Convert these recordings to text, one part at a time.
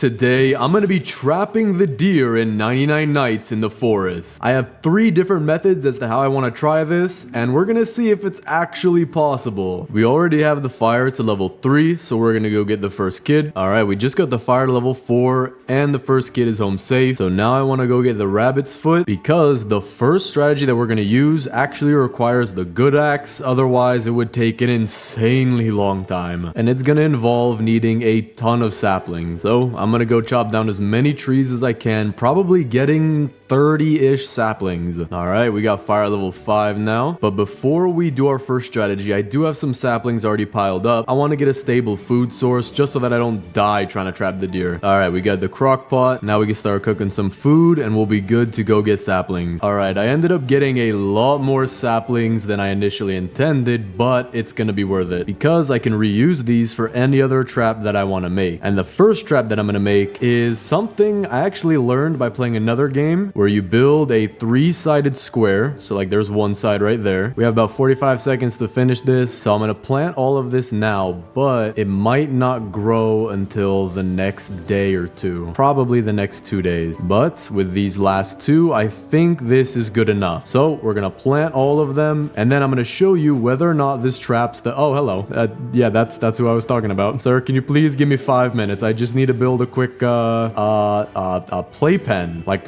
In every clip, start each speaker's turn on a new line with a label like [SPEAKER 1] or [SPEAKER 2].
[SPEAKER 1] Today, I'm gonna be trapping the deer in 99 Nights in the Forest. I have 3 different methods as to how I want to try this, and we're gonna see if it's actually possible. We already have the fire to level 3, so we're gonna go get the first kid. Alright, we just got the fire to level 4, and the first kid is home safe. So now I want to go get the rabbit's foot, because the first strategy that we're gonna use actually requires the good axe, otherwise it would take an insanely long time. And it's gonna involve needing a ton of saplings. So I'm gonna go chop down as many trees as I can, probably getting 30-ish saplings. Alright, we got fire level 5 now. But before we do our first strategy, I do have some saplings already piled up. I want to get a stable food source just so that I don't die trying to trap the deer. Alright, we got the crock pot. Now we can start cooking some food and we'll be good to go get saplings. Alright, I ended up getting a lot more saplings than I initially intended, but it's gonna be worth it because I can reuse these for any other trap that I want to make. And the first trap that I'm gonna make is something I actually learned by playing another game where you build a 3-sided square. So like there's one side right there. We have about 45 seconds to finish this. So I'm going to plant all of this now, but it might not grow until the next day or 2. Probably the next 2 days. But with these last 2, I think this is good enough. So we're going to plant all of them. And then I'm going to show you whether or not this traps the... Oh, hello. Yeah, that's who I was talking about. Sir, can you please give me 5 minutes? I just need to build a quick playpen. Like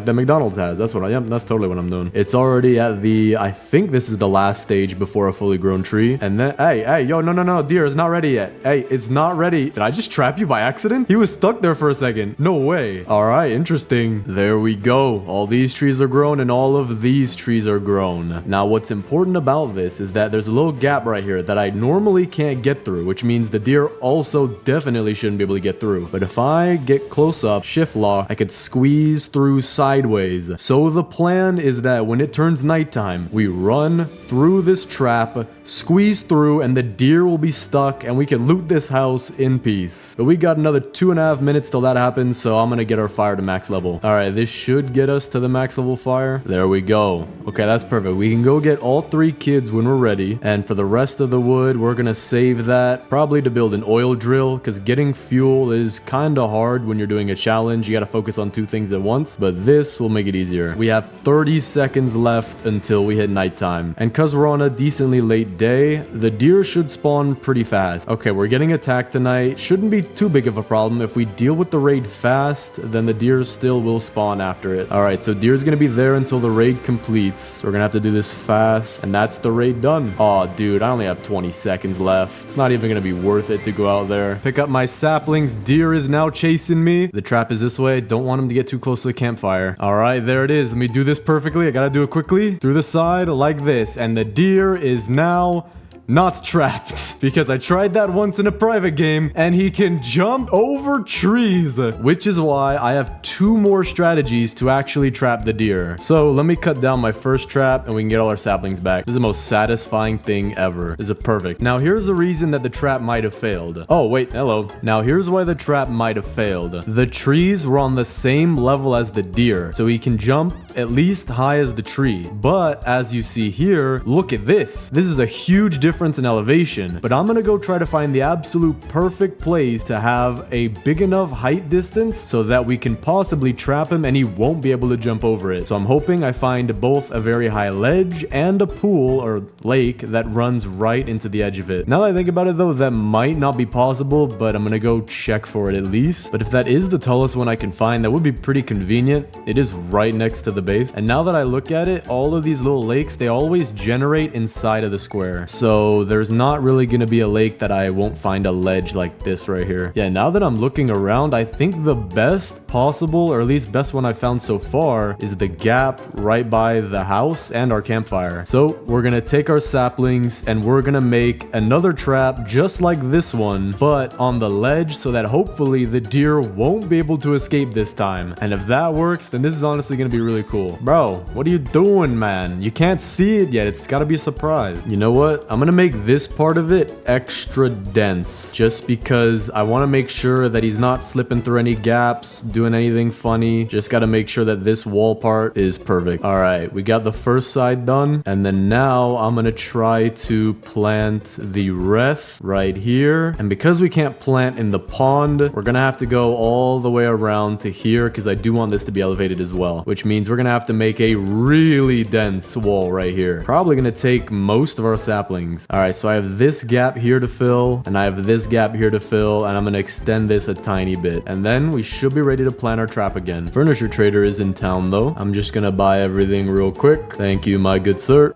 [SPEAKER 1] the McDonald's has. That's totally what I'm doing. It's already at the, I think this is the last stage before a fully grown tree. And then, hey, yo, no, deer, it's not ready yet. Hey, it's not ready. Did I just trap you by accident? He was stuck there for a second. No way. All right, interesting. There we go. All these trees are grown and all of these trees are grown. Now, what's important about this is that there's a little gap right here that I normally can't get through, which means the deer also definitely shouldn't be able to get through. But if I get close up, shift lock, I could squeeze through sideways. So the plan is that when it turns nighttime, we run through this trap, squeeze through, and the deer will be stuck and we can loot this house in peace. But we got another 2.5 minutes till that happens, so I'm gonna get our fire to max level. Alright, this should get us to the max level fire. There we go. Okay, that's perfect. We can go get all 3 kids when we're ready, and for the rest of the wood, we're gonna save that probably to build an oil drill, because getting fuel is kind of hard when you're doing a challenge. You gotta focus on 2 things at once, but this will make it easier. We have 30 seconds left until we hit nighttime, and because we're on a decently late day, the deer should spawn pretty fast. Okay, we're getting attacked tonight. Shouldn't be too big of a problem. If we deal with the raid fast, then the deer still will spawn after it. Alright, so deer's gonna be there until the raid completes. We're gonna have to do this fast, and that's the raid done. Oh, dude, I only have 20 seconds left. It's not even gonna be worth it to go out there. Pick up my saplings. Deer is now chasing me. The trap is this way. Don't want him to get too close to the campfire. Alright, there it is. Let me do this perfectly. I gotta do it quickly. Through the side like this. And the deer is now not trapped, because I tried that once in a private game and he can jump over trees, which is why I have 2 more strategies to actually trap the deer. So let me cut down my first trap and we can get all our saplings back. This is the most satisfying thing ever. This is perfect. Now here's the reason that the trap might have failed. Oh wait, hello. Now here's why the trap might have failed. The trees were on the same level as the deer, so he can jump at least high as the tree. But as you see here, look at this. This is a huge difference in elevation, but I'm gonna go try to find the absolute perfect place to have a big enough height distance so that we can possibly trap him and he won't be able to jump over it. So I'm hoping I find both a very high ledge and a pool or lake that runs right into the edge of it. Now that I think about it though, that might not be possible, but I'm gonna go check for it at least. But if that is the tallest one I can find, that would be pretty convenient. It is right next to the base. And now that I look at it, all of these little lakes, they always generate inside of the square. So there's not really going to be a lake that I won't find a ledge like this right here. Yeah, now that I'm looking around, I think the best possible, or at least best one I found so far, is the gap right by the house and our campfire. So we're going to take our saplings and we're going to make another trap just like this one, but on the ledge so that hopefully the deer won't be able to escape this time. And if that works, then this is honestly going to be really cool. Bro, what are you doing, man? You can't see it yet. It's got to be a surprise. You know what? I'm going to make this part of it extra dense just because I want to make sure that he's not slipping through any gaps, doing anything funny. Just got to make sure that this wall part is perfect. All right, we got the first side done. And then now I'm going to try to plant the rest right here. And because we can't plant in the pond, we're going to have to go all the way around to here because I do want this to be elevated as well, which means we're going to have to make a really dense wall right here. Probably going to take most of our saplings. All right, so I have this gap here to fill and I have this gap here to fill, and I'm going to extend this a tiny bit. And then we should be ready to plant our trap again. Furniture trader is in town though. I'm just going to buy everything real quick. Thank you, my good sir.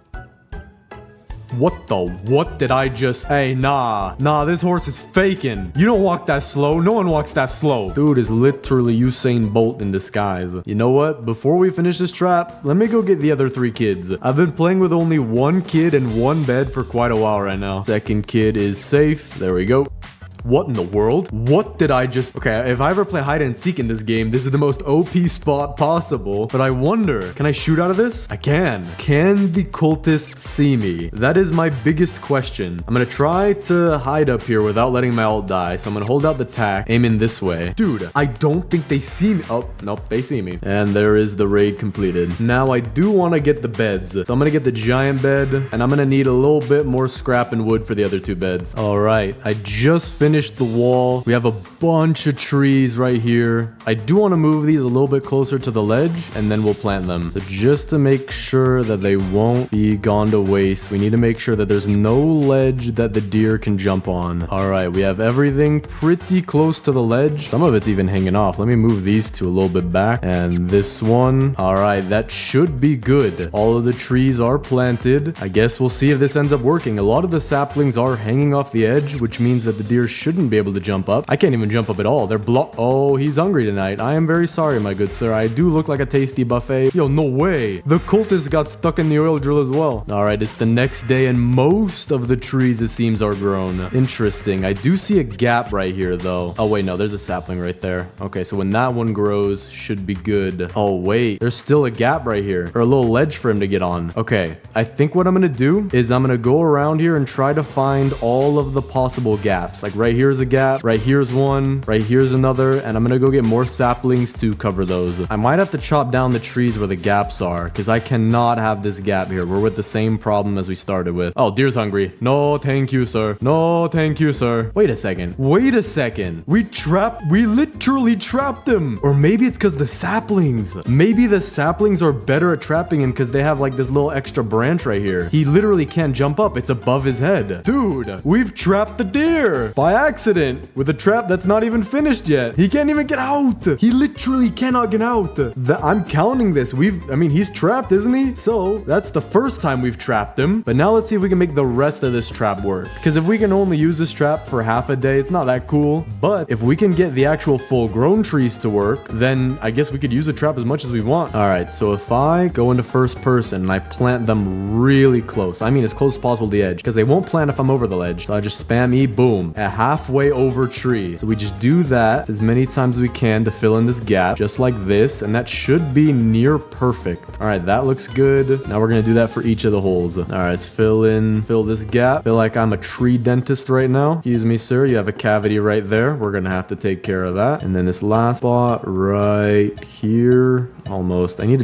[SPEAKER 1] What did I just... Hey, nah, this horse is faking. You don't walk that slow. No one walks that slow. Dude is literally Usain Bolt in disguise. You know what? Before we finish this trap, let me go get the other 3 kids. I've been playing with only 1 kid and 1 bed for quite a while right now. Second kid is safe. There we go. What in the world? What did I just... Okay, if I ever play hide and seek in this game, this is the most OP spot possible. But I wonder, can I shoot out of this? I can. Can the cultists see me? That is my biggest question. I'm gonna try to hide up here without letting my ult die. So I'm gonna hold out the tack, aim in this way. Dude, I don't think they see me. Oh, nope, they see me. And there is the raid completed. Now I do want to get the beds. So I'm gonna get the giant bed, and I'm gonna need a little bit more scrap and wood for the other 2 beds. All right, I just finished the wall. We have a bunch of trees right here. I do want to move these a little bit closer to the ledge, and then we'll plant them. So just to make sure that they won't be gone to waste, we need to make sure that there's no ledge that the deer can jump on. All right, we have everything pretty close to the ledge. Some of it's even hanging off. Let me move these 2 a little bit back, and this one. All right, that should be good. All of the trees are planted. I guess we'll see if this ends up working. A lot of the saplings are hanging off the edge, which means that the deer shouldn't be able to jump up. I can't even jump up at all. They're Oh, he's hungry tonight. I am very sorry, my good sir. I do look like a tasty buffet. Yo, no way. The cultist got stuck in the oil drill as well. All right, it's the next day and most of the trees, it seems, are grown. Interesting. I do see a gap right here though. Oh wait, no, there's a sapling right there. Okay, so when that one grows, should be good. Oh wait, there's still a gap right here, or a little ledge for him to get on. Okay, I think what I'm gonna do is I'm gonna go around here and try to find all of the possible gaps. Like right here's a gap, right here's one, right here's another, and I'm gonna go get more saplings to cover those. I might have to chop down the trees where the gaps are, because I cannot have this gap here. We're with the same problem as we started with. Oh, deer's hungry. No, thank you, sir. No, thank you, sir. Wait a second. Wait a second. We literally trapped him. Or maybe it's because the saplings. Maybe the saplings are better at trapping him because they have like this little extra branch right here. He literally can't jump up. It's above his head. Dude, we've trapped the deer by accident with a trap that's not even finished yet. He can't even get out. He literally cannot get out. I'm counting this. He's trapped, isn't he? So that's the first time we've trapped him. But now let's see if we can make the rest of this trap work. Because if we can only use this trap for half a day, it's not that cool. But if we can get the actual full grown trees to work, then I guess we could use the trap as much as we want. All right, so if I go into first person and I plant them really close, I mean as close as possible to the edge, because they won't plant if I'm over the ledge. So I just spam E, boom, a halfway over tree. So we just do that as many times as we can to fill in this gap, just like this, and that should be near perfect. All right, that looks good. Now we're gonna do that for each of the holes. All right, let's fill this gap. Feel like I'm a tree dentist right now. Excuse me, sir, you have a cavity right there. We're gonna have to take care of that. And then this last spot right here, almost. I need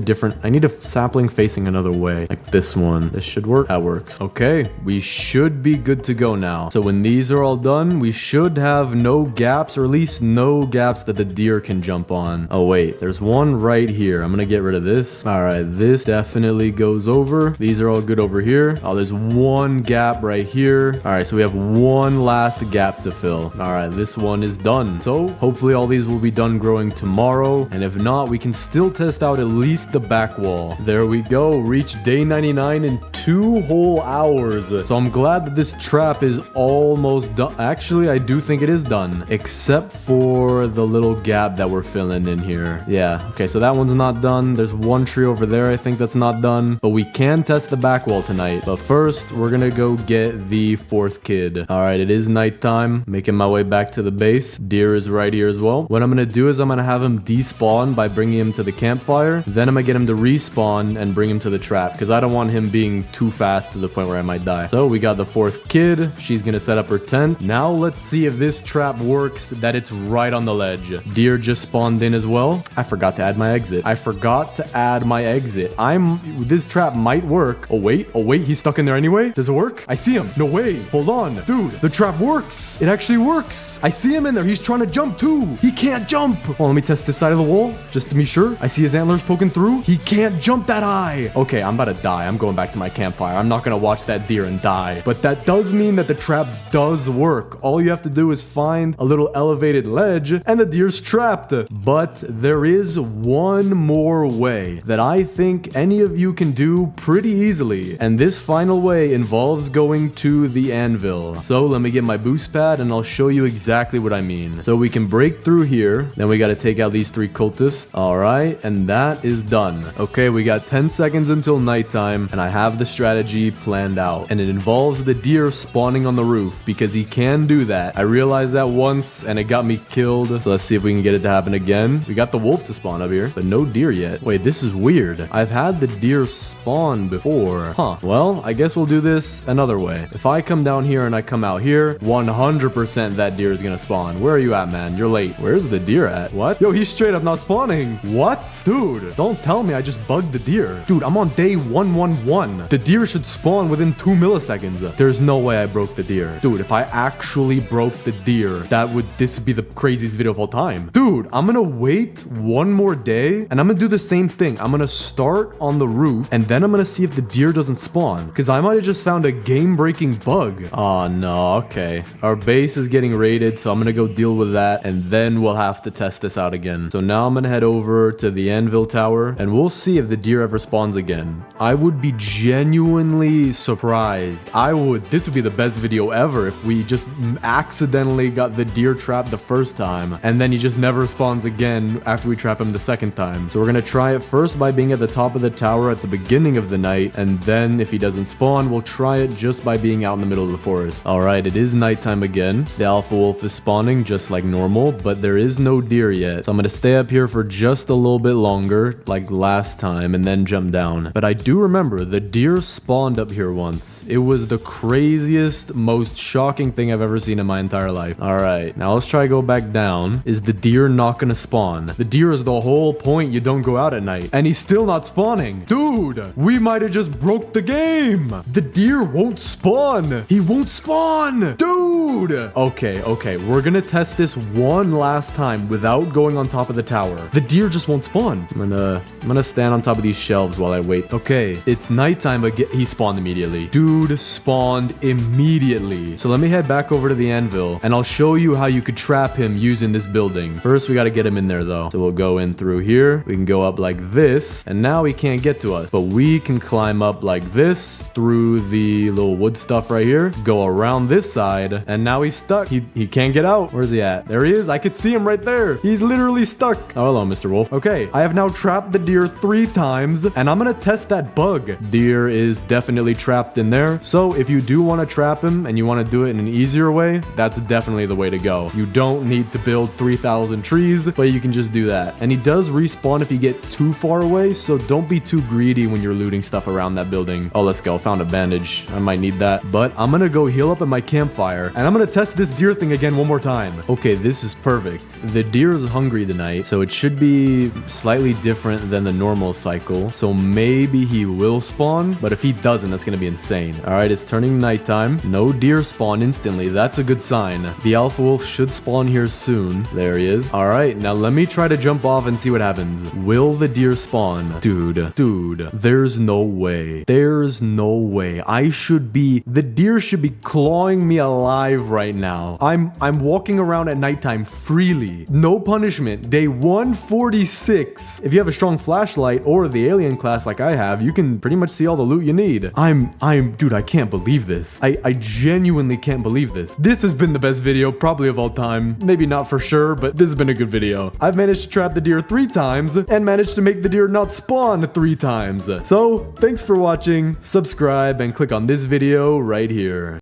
[SPEAKER 1] a sapling facing another way, like this one. This should work. That works. Okay, we should be good to go now. So when these are all done, we should have no gaps, or at least no gaps that the deer can jump on. Oh wait, there's one right here. I'm gonna get rid of this. All right, this definitely goes over. These are all good over here. Oh, there's one gap right here. All right, so we have one last gap to fill. All right, this one is done. So hopefully all these will be done growing tomorrow. And if not, we can still test out at least the back wall. There we go. Reach day 99 in 2 whole hours. So I'm glad that this trap is almost done. Actually, usually I do think it is done, except for the little gap that we're filling in here. Yeah, okay, so that one's not done. There's one tree over there I think that's not done, but we can test the back wall tonight. But first, we're gonna go get the fourth kid. All right, it is nighttime. Making my way back to the base. Deer is right here as well. What I'm gonna do is I'm gonna have him despawn by bringing him to the campfire. Then I'm gonna get him to respawn and bring him to the trap, because I don't want him being too fast to the point where I might die. So we got the fourth kid. She's gonna set up her tent. Now let's see if this trap works, that it's right on the ledge. Deer just spawned in as well. I forgot to add my exit. This trap might work. Oh wait, he's stuck in there anyway. Does it work? I see him. No way. Hold on. Dude, the trap works. It actually works. I see him in there. He's trying to jump too. He can't jump. Oh, let me test this side of the wall just to be sure. I see his antlers poking through. He can't jump that high. Okay, I'm about to die. I'm going back to my campfire. I'm not gonna watch that deer and die. But that does mean that the trap does work. All you have to do is find a little elevated ledge and the deer's trapped. But there is one more way that I think any of you can do pretty easily. And this final way involves going to the anvil. So let me get my boost pad and I'll show you exactly what I mean. So we can break through here. Then we got to take out these 3 cultists. All right. And that is done. Okay, we got 10 seconds until nighttime and I have the strategy planned out. And it involves the deer spawning on the roof because he can do that. I realized that once and it got me killed. So let's see if we can get it to happen again. We got the wolf to spawn up here, but no deer yet. Wait, this is weird. I've had the deer spawn before. Huh. Well, I guess we'll do this another way. If I come down here and I come out here, 100% that deer is gonna spawn. Where are you at, man? You're late. Where's the deer at? What? Yo, he's straight up not spawning. What? Dude, don't tell me I just bugged the deer. Dude, I'm on day 111. The deer should spawn within 2 milliseconds. There's no way I broke the deer. Dude, if I actually broke the deer, this would be the craziest video of all time. Dude, I'm gonna wait one more day and I'm gonna do the same thing. I'm gonna start on the roof and then I'm gonna see if the deer doesn't spawn, because I might have just found a game-breaking bug. Oh no, okay. Our base is getting raided, so I'm gonna go deal with that and then we'll have to test this out again. So now I'm gonna head over to the anvil tower and we'll see if the deer ever spawns again. I would be genuinely surprised. This would be the best video ever if we just accidentally got the deer trapped the first time and then he just never spawns again after we trap him the second time. So we're gonna try it first by being at the top of the tower at the beginning of the night, and then if he doesn't spawn, we'll try it just by being out in the middle of the forest. All right, it is nighttime again. The alpha wolf is spawning just like normal, but there is no deer yet. So I'm gonna stay up here for just a little bit longer, like last time, and then jump down. But I do remember the deer spawned up here once. It was the craziest, most shocking thing I've ever seen in my entire life. All right, now let's try to go back down. Is the deer not gonna spawn? The deer is the whole point you don't go out at night, and he's still not spawning. Dude, we might have just broke the game. The deer won't spawn. He won't spawn. Dude. Okay, we're gonna test this one last time without going on top of the tower. The deer just won't spawn. I'm gonna stand on top of these shelves while I wait. Okay, it's nighttime, but he spawned immediately. Dude spawned immediately. So let me head back over to the anvil and I'll show you how you could trap him using this building. First, we gotta get him in there though. So we'll go in through here. We can go up like this, and now he can't get to us, but we can climb up like this through the little wood stuff right here, go around this side, and now he's stuck. He can't get out. Where's he at? There he is. I could see him right there. He's literally stuck. Oh, hello, Mr. Wolf. Okay, I have now trapped the deer 3 times, and I'm gonna test that bug. Deer is definitely trapped in there. So if you do want to trap him and you want to do it in an easier way, that's definitely the way to go. You don't need to build 3,000 trees, but you can just do that. And he does respawn if you get too far away, so don't be too greedy when you're looting stuff around that building. Oh, let's go. Found a bandage. I might need that. But I'm gonna go heal up at my campfire, and I'm gonna test this deer thing again one more time. Okay, this is perfect. The deer is hungry tonight, so it should be slightly different than the normal cycle. So maybe he will spawn, but if he doesn't, that's gonna be insane. All right, it's turning nighttime. No deer spawn instantly. That's a good sign. The alpha wolf should spawn here soon. There he is. All right, now let me try to jump off and see what happens. Will the deer spawn? Dude, there's no way. There's no way. The deer should be clawing me alive right now. I'm walking around at nighttime freely. No punishment. Day 146. If you have a strong flashlight or the alien class like I have, you can pretty much see all the loot you need. Dude, I can't believe this. I genuinely can't believe this. This has been the best video probably of all time. Maybe not for sure, but this has been a good video. I've managed to trap the deer 3 times and managed to make the deer not spawn 3 times. So, thanks for watching, subscribe, and click on this video right here.